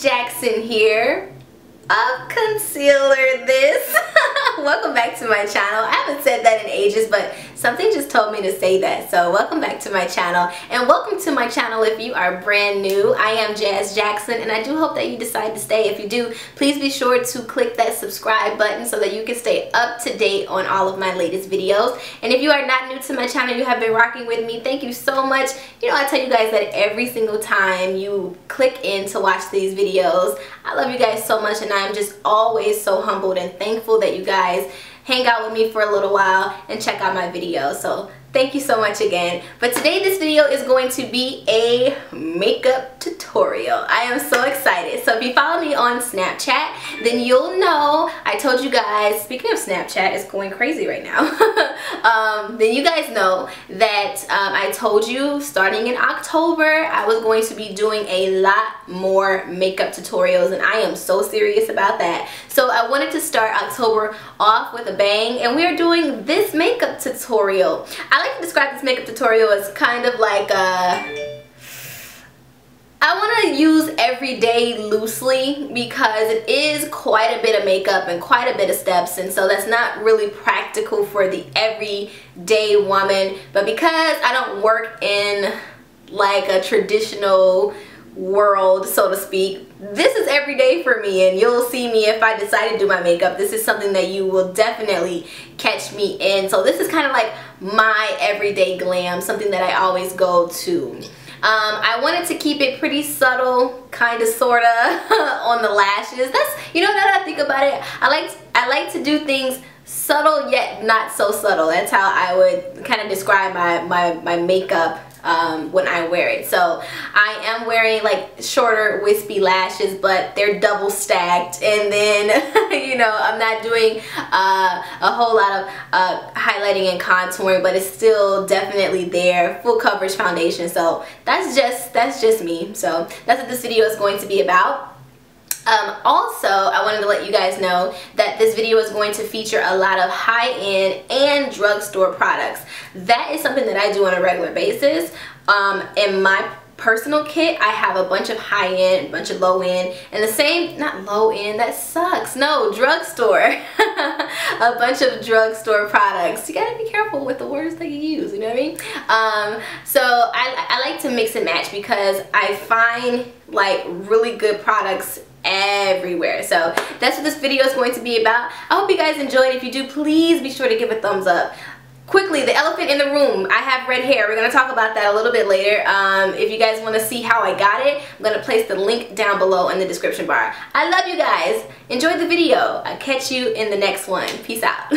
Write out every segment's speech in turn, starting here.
Jackson here of Concealer This. Welcome back to my channel. I haven't said that in ages, but something just told me to say that. So welcome back to my channel, and welcome to my channel if you are brand new. I am Jazz Jackson, and I do hope that you decide to stay. If you do, please be sure to click that subscribe button so that you can stay up to date on all of my latest videos. And if you are not new to my channel, you have been rocking with me, thank you so much. You know, I tell you guys that every single time you click in to watch these videos. I love you guys so much, and I'm just always so humbled and thankful that you guys hang out with me for a little while and check out my videos. So thank you so much again. But today this video is going to be a makeup tutorial. I am so excited. So if you follow me on Snapchat, then you'll know I told you guys, speaking of Snapchat, it's going crazy right now. Then you guys know that I told you starting in October I was going to be doing a lot more makeup tutorials, and I am so serious about that. So I wanted to start October off with a bang, and we are doing this makeup tutorial. I like to describe this makeup tutorial as kind of like I want to use everyday loosely because it is quite a bit of makeup and quite a bit of steps, and so that's not really practical for the everyday woman. But because I don't work in like a traditional world, so to speak, this is every day for me, and you'll see me if I decide to do my makeup. This is something that you will definitely catch me in. So this is kind of like my everyday glam, something that I always go to. I wanted to keep it pretty subtle, kind of, sorta, on the lashes. That's, you know, now that I think about it, I like to do things subtle yet not so subtle. That's how I would kind of describe my makeup when I wear it. So I am wearing like shorter wispy lashes, but they're double stacked, and then you know, I'm not doing a whole lot of highlighting and contouring, but it's still definitely there, full coverage foundation. So that's just me. So that's what this video is going to be about. Also, I wanted to let you guys know that this video is going to feature a lot of high-end and drugstore products. That is something that I do on a regular basis. In my personal kit, I have a bunch of high-end, a bunch of low-end, and the same, not low-end, that sucks, no, drugstore. A bunch of drugstore products. You gotta be careful with the words that you use, you know what I mean? So I like to mix and match because I find like really good products everywhere. So that's what this video is going to be about. I hope you guys enjoyed. If you do, please be sure to give a thumbs up. Quickly, the elephant in the room, I have red hair. We're going to talk about that a little bit later. If you guys want to see how I got it, I'm going to place the link down below in the description bar. I love you guys. Enjoy the video. I'll catch you in the next one. Peace out.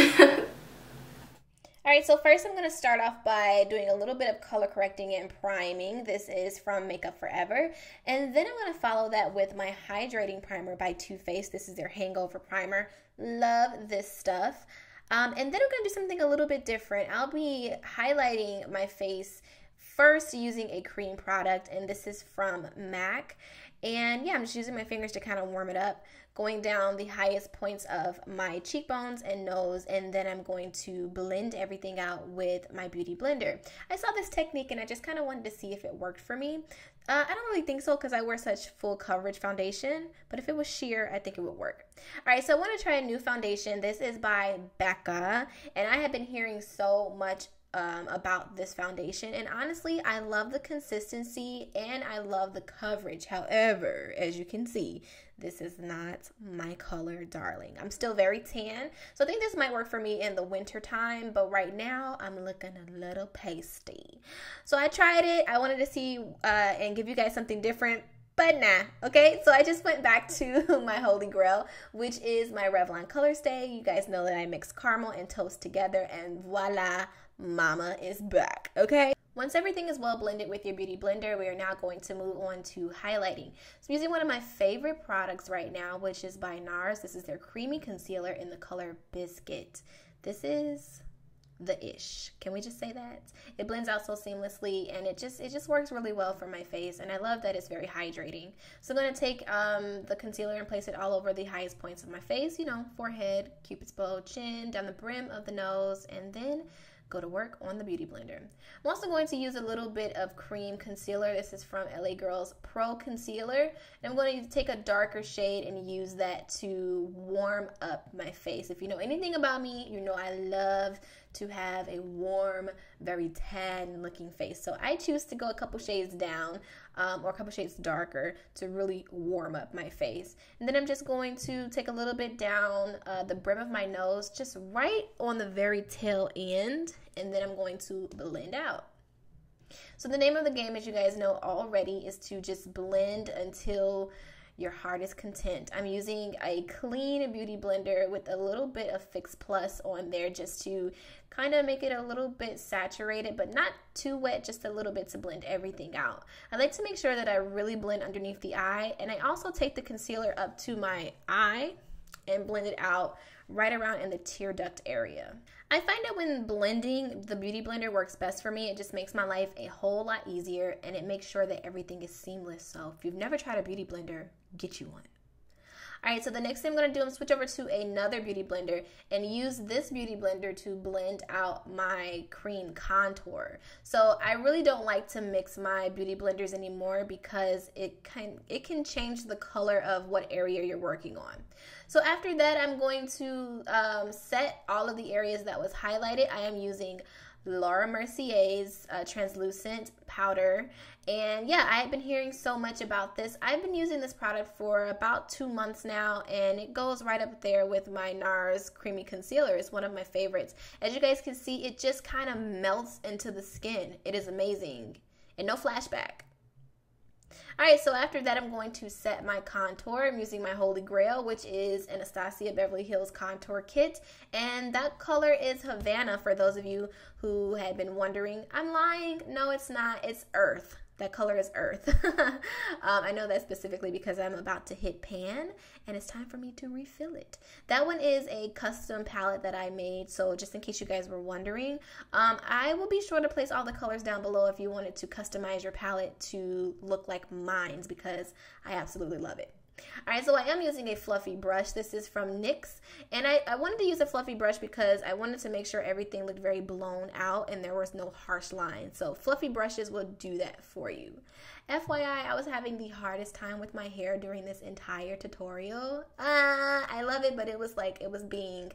Alright, so first I'm going to start off by doing a little bit of color correcting and priming. This is from Makeup Forever. And then I'm going to follow that with my Hydrating Primer by Too Faced. This is their Hangover Primer. Love this stuff. And then I'm going to do something a little bit different. I'll be highlighting my face first using a cream product, and this is from MAC. And yeah, I'm just using my fingers to kind of warm it up, going down the highest points of my cheekbones and nose, and then I'm going to blend everything out with my Beauty Blender. I saw this technique and I just kind of wanted to see if it worked for me. I don't really think so because I wear such full coverage foundation, but if it was sheer, I think it would work. Alright, so I want to try a new foundation. This is by Becca, and I have been hearing so much about this foundation, and honestly I love the consistency and I love the coverage. However, as you can see, this is not my color, darling. I'm still very tan, so I think this might work for me in the winter time, but right now I'm looking a little pasty. So I tried it. I wanted to see and give you guys something different, but nah, okay? So I just went back to my holy grail, which is my Revlon Color Stay. You guys know that I mix caramel and toast together, and voila, mama is back, okay? Once everything is well blended with your Beauty Blender, we are now going to move on to highlighting. So I'm using one of my favorite products right now, which is by Nars. This is their creamy concealer in the color Biscuit. This is the ish. Can we just say that? It blends out so seamlessly, and it just works really well for my face, and I love that it's very hydrating. So I'm going to take the concealer and place it all over the highest points of my face, you know, forehead, cupid's bow, chin, down the brim of the nose, and then go to work on the Beauty Blender. I'm also going to use a little bit of Cream Concealer. This is from LA Girls Pro Concealer. And I'm going to take a darker shade and use that to warm up my face. If you know anything about me, you know I love to have a warm, very tan looking face. So I choose to go a couple shades down or a couple shades darker to really warm up my face. And then I'm just going to take a little bit down the brim of my nose, just right on the very tail end, and then I'm going to blend out. So the name of the game, as you guys know already, is to just blend until your heart is content. I'm using a clean beauty blender with a little bit of Fix Plus on there just to kind of make it a little bit saturated, but not too wet, just a little bit to blend everything out. I like to make sure that I really blend underneath the eye, and I also take the concealer up to my eye and blend it out right around in the tear duct area. I find that when blending, the Beauty Blender works best for me. It just makes my life a whole lot easier, and it makes sure that everything is seamless. So if you've never tried a Beauty Blender, get you one. Alright, so the next thing I'm going to do, I'm switch over to another beauty blender and use this beauty blender to blend out my cream contour. So I really don't like to mix my beauty blenders anymore because it can change the color of what area you're working on. So after that, I'm going to set all of the areas that was highlighted. I am using Laura Mercier's translucent powder, and yeah, I have been hearing so much about this. I've been using this product for about 2 months now, and it goes right up there with my Nars creamy concealer. It's one of my favorites. As you guys can see, it just kind of melts into the skin. It is amazing, and no flashback. Alright, so after that, I'm going to set my contour. I'm using my Holy Grail, which is Anastasia Beverly Hills Contour Kit. And that color is Havana, for those of you who had been wondering. I'm lying. No, it's not. It's Earth. That color is Earth. I know that specifically because I'm about to hit pan and it's time for me to refill it. That one is a custom palette that I made, so just in case you guys were wondering, I will be sure to place all the colors down below if you wanted to customize your palette to look like mine's, because I absolutely love it. Alright, so I am using a fluffy brush. This is from NYX, and I wanted to use a fluffy brush because I wanted to make sure everything looked very blown out and there was no harsh lines. So fluffy brushes will do that for you. FYI, I was having the hardest time with my hair during this entire tutorial. I love it, but it was being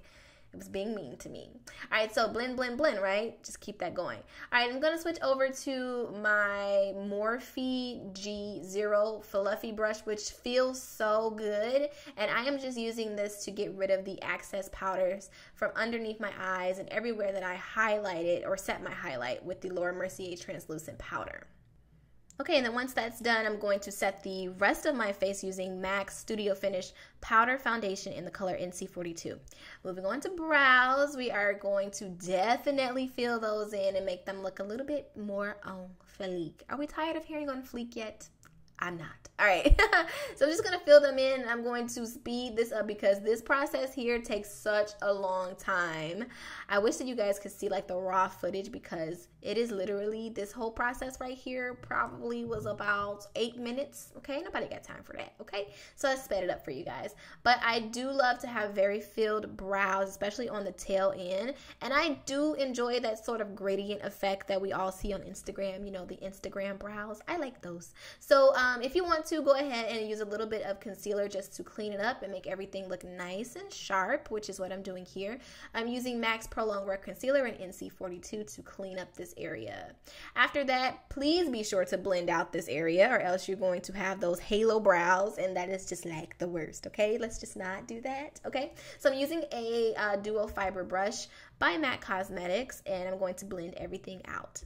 mean to me. Alright, so blend, blend, blend, right? Just keep that going. Alright, I'm going to switch over to my Morphe G0 Fluffy Brush, which feels so good. And I am just using this to get rid of the excess powders from underneath my eyes and everywhere that I highlighted or set my highlight with the Laura Mercier translucent powder. Okay, and then once that's done, I'm going to set the rest of my face using MAC Studio Finish Powder Foundation in the color NC42. Moving on to brows, we are going to definitely fill those in and make them look a little bit more on fleek. Are we tired of hearing on fleek yet? I'm not. All right, so I'm just going to fill them in. I'm going to speed this up because this process here takes such a long time. I wish that you guys could see like the raw footage, because it is literally, this whole process right here probably was about 8 minutes. Okay, nobody got time for that. Okay, so I sped it up for you guys. But I do love to have very filled brows, especially on the tail end. And I do enjoy that sort of gradient effect that we all see on Instagram, you know, the Instagram brows. I like those. So if you want to, go ahead and use a little bit of concealer just to clean it up and make everything look nice and sharp, which is what I'm doing here. I'm using MAC's Pro Longwear Concealer in NC42 to clean up this area. After that, please be sure to blend out this area, or else you're going to have those halo brows, and that is just like the worst, okay? Let's just not do that, okay? So I'm using a duo fiber brush by MAC Cosmetics, and I'm going to blend everything out.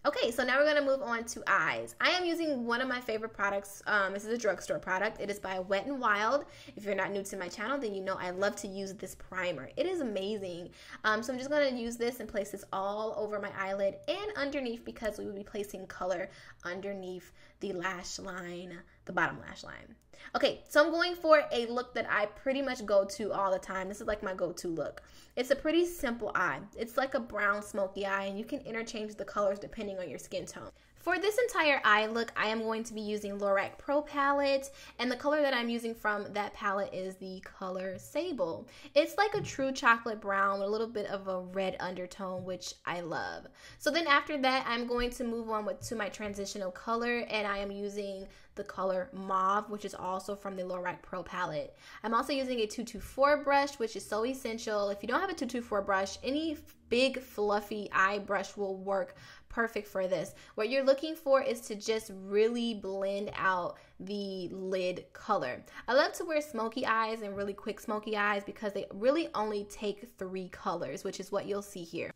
Okay, so now we're going to move on to eyes. I am using one of my favorite products. This is a drugstore product. It is by Wet n Wild. If you're not new to my channel, then you know I love to use this primer. It is amazing. So I'm just going to use this and place this all over my eyelid and underneath, because we will be placing color underneath the lash line, the bottom lash line. Okay, so I'm going for a look that I pretty much go to all the time. This is like my go-to look. It's a pretty simple eye. It's like a brown smoky eye, and you can interchange the colors depending on your skin tone. For this entire eye look, I am going to be using Lorac Pro palette, and the color that I'm using from that palette is the color Sable. It's like a true chocolate brown with a little bit of a red undertone, which I love. So then after that, I'm going to move on to my transitional color, and I am using the color Mauve, which is also from the Lorac Pro palette. I'm also using a 224 brush, which is so essential. If you don't have a 224 brush, any big fluffy eye brush will work perfect for this. What you're looking for is to just really blend out the lid color. I love to wear smoky eyes and really quick smoky eyes because they really only take 3 colors, which is what you'll see here.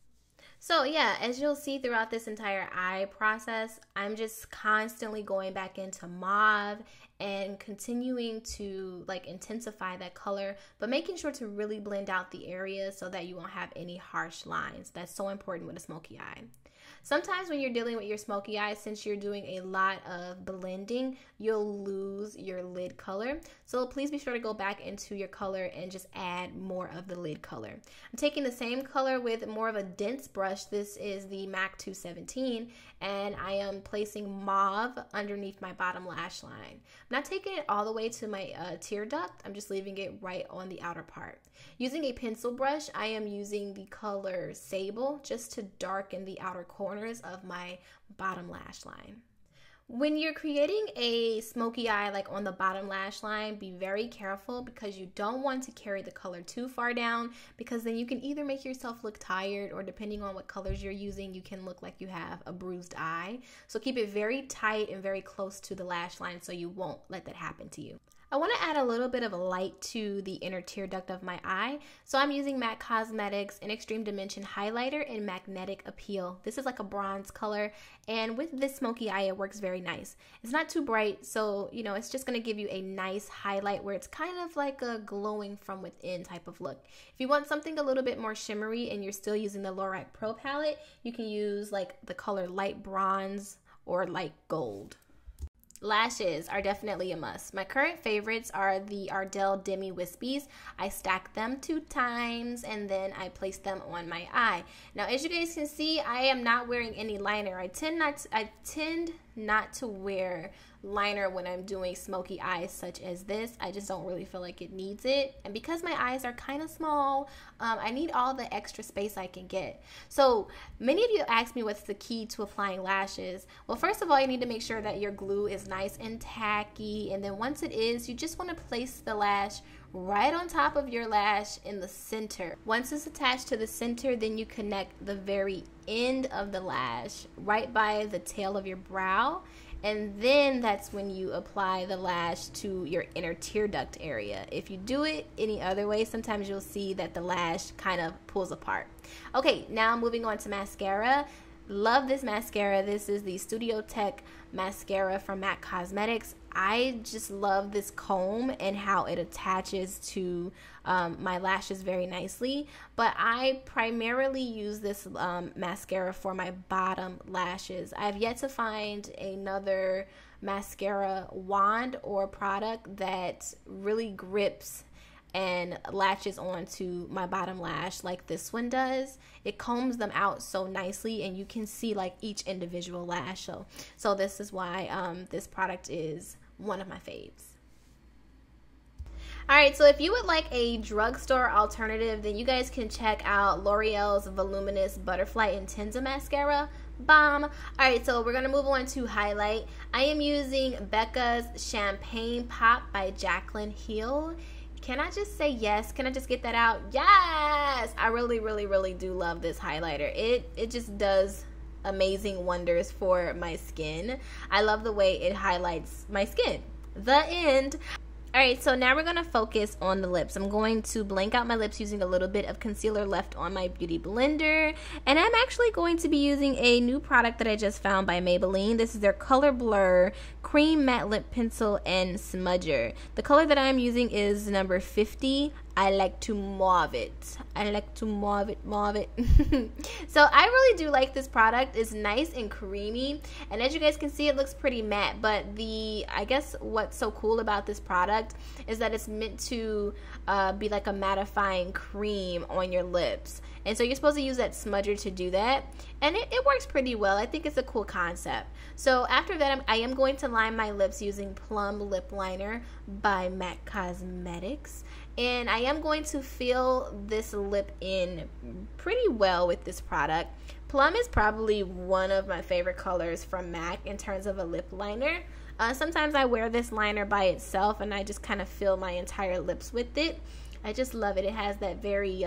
So yeah, as you'll see throughout this entire eye process, I'm just constantly going back into mauve and continuing to like intensify that color, but making sure to really blend out the areas so that you won't have any harsh lines. That's so important with a smoky eye. Sometimes when you're dealing with your smoky eyes, since you're doing a lot of blending, you'll lose your lid color. So please be sure to go back into your color and just add more of the lid color. I'm taking the same color with more of a dense brush. This is the MAC 217, and I am placing mauve underneath my bottom lash line. I'm not taking it all the way to my tear duct. I'm just leaving it right on the outer part. Using a pencil brush, I am using the color Sable just to darken the outer corners of my bottom lash line. When you're creating a smoky eye like on the bottom lash line, be very careful because you don't want to carry the color too far down, because then you can either make yourself look tired, or depending on what colors you're using, you can look like you have a bruised eye. So keep it very tight and very close to the lash line so you won't let that happen to you. I want to add a little bit of a light to the inner tear duct of my eye, so I'm using MAC Cosmetics an Extreme Dimension Highlighter in Magnetic Appeal. This is like a bronze color, and with this smoky eye, it works very nice. It's not too bright, so you know, it's just going to give you a nice highlight where it's kind of like a glowing from within type of look. If you want something a little bit more shimmery and you're still using the Lorac Pro palette, you can use like the color light bronze or light gold. Lashes are definitely a must. My current favorites are the Ardel Demi Wispies. I stack them 2 times and then I place them on my eye. Now, as you guys can see, I am not wearing any liner. I tend not to wear liner when I'm doing smoky eyes such as this. I just don't really feel like it needs it, and because my eyes are kind of small, I need all the extra space I can get. So many of you ask me what's the key to applying lashes. Well, first of all, you need to make sure that your glue is nice and tacky, and then once it is, you just want to place the lash right on top of your lash in the center. Once it's attached to the center, then you connect the very end of the lash right by the tail of your brow, and then that's when you apply the lash to your inner tear duct area. If you do it any other way, sometimes you'll see that the lash kind of pulls apart. Okay, now moving on to mascara. Love this mascara. This is the Studio Tech mascara from MAC Cosmetics. I just love this comb and how it attaches to my lashes very nicely, but I primarily use this mascara for my bottom lashes. I have yet to find another mascara wand or product that really grips and latches onto my bottom lash like this one does. It combs them out so nicely, and you can see like each individual lash. So this is why this product is one of my faves. Alright, so if you would like a drugstore alternative, then you guys can check out L'Oreal's Voluminous Butterfly Intensa Mascara. Bomb. Alright, so we're going to move on to highlight. I am using Becca's Champagne Pop by Jaclyn Hill. Can I just say yes? Can I just get that out? Yes! I really do love this highlighter. It just does amazing wonders for my skin. I love the way it highlights my skin. The end. Alright, so now we're going to focus on the lips. I'm going to blank out my lips using a little bit of concealer left on my beauty blender. And I'm actually going to be using a new product that I just found by Maybelline. This is their Color Blur Cream Matte Lip Pencil and Smudger. The color that I'm using is number 50. I like to mauve it. I like to mauve it, mauve it. So I really do like this product. It's nice and creamy, and as you guys can see, it looks pretty matte. But I guess what's so cool about this product is that it's meant to be like a mattifying cream on your lips. And so you're supposed to use that smudger to do that, and it works pretty well. I think it's a cool concept. So after that, I am going to line my lips using Plum Lip Liner by MAC Cosmetics. And I am going to fill this lip in pretty well with this product. Plum is probably one of my favorite colors from MAC in terms of a lip liner. Sometimes I wear this liner by itself and I just kind of fill my entire lips with it. I just love it. It has that very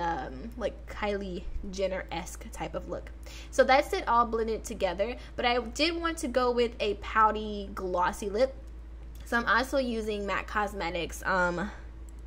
like Kylie Jenner-esque type of look. So that's it all blended together. But I did want to go with a pouty glossy lip. So I'm also using MAC Cosmetics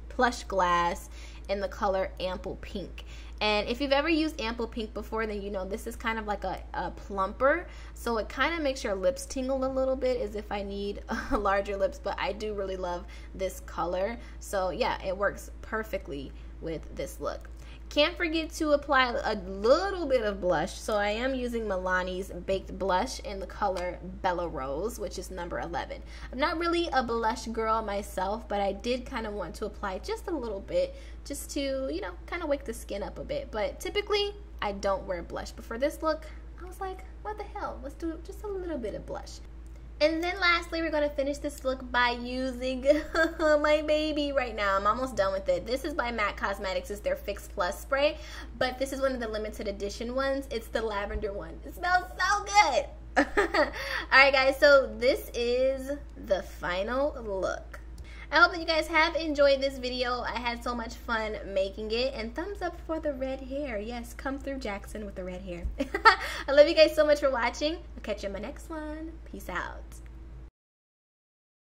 Plush Glass in the color Ample Pink. And if you've ever used Ample Pink before, then you know this is kind of like a plumper. So it kind of makes your lips tingle a little bit as if I need larger lips. But I do really love this color. So yeah, it works perfectly with this look. Can't forget to apply a little bit of blush. So I am using Milani's Baked Blush in the color Bella Rose, which is number 11. I'm not really a blush girl myself, but I did kind of want to apply just a little bit just to, you know, kind of wake the skin up a bit. But typically, I don't wear blush. But for this look, I was like, what the hell? Let's do just a little bit of blush. And then lastly, we're going to finish this look by using my baby right now. I'm almost done with it. This is by MAC Cosmetics. It's their Fix Plus spray. But this is one of the limited edition ones. It's the lavender one. It smells so good. Alright guys, so this is the final look. I hope that you guys have enjoyed this video. I had so much fun making it. And thumbs up for the red hair. Yes, come through Jackson with the red hair. I love you guys so much for watching. I'll catch you in my next one. Peace out.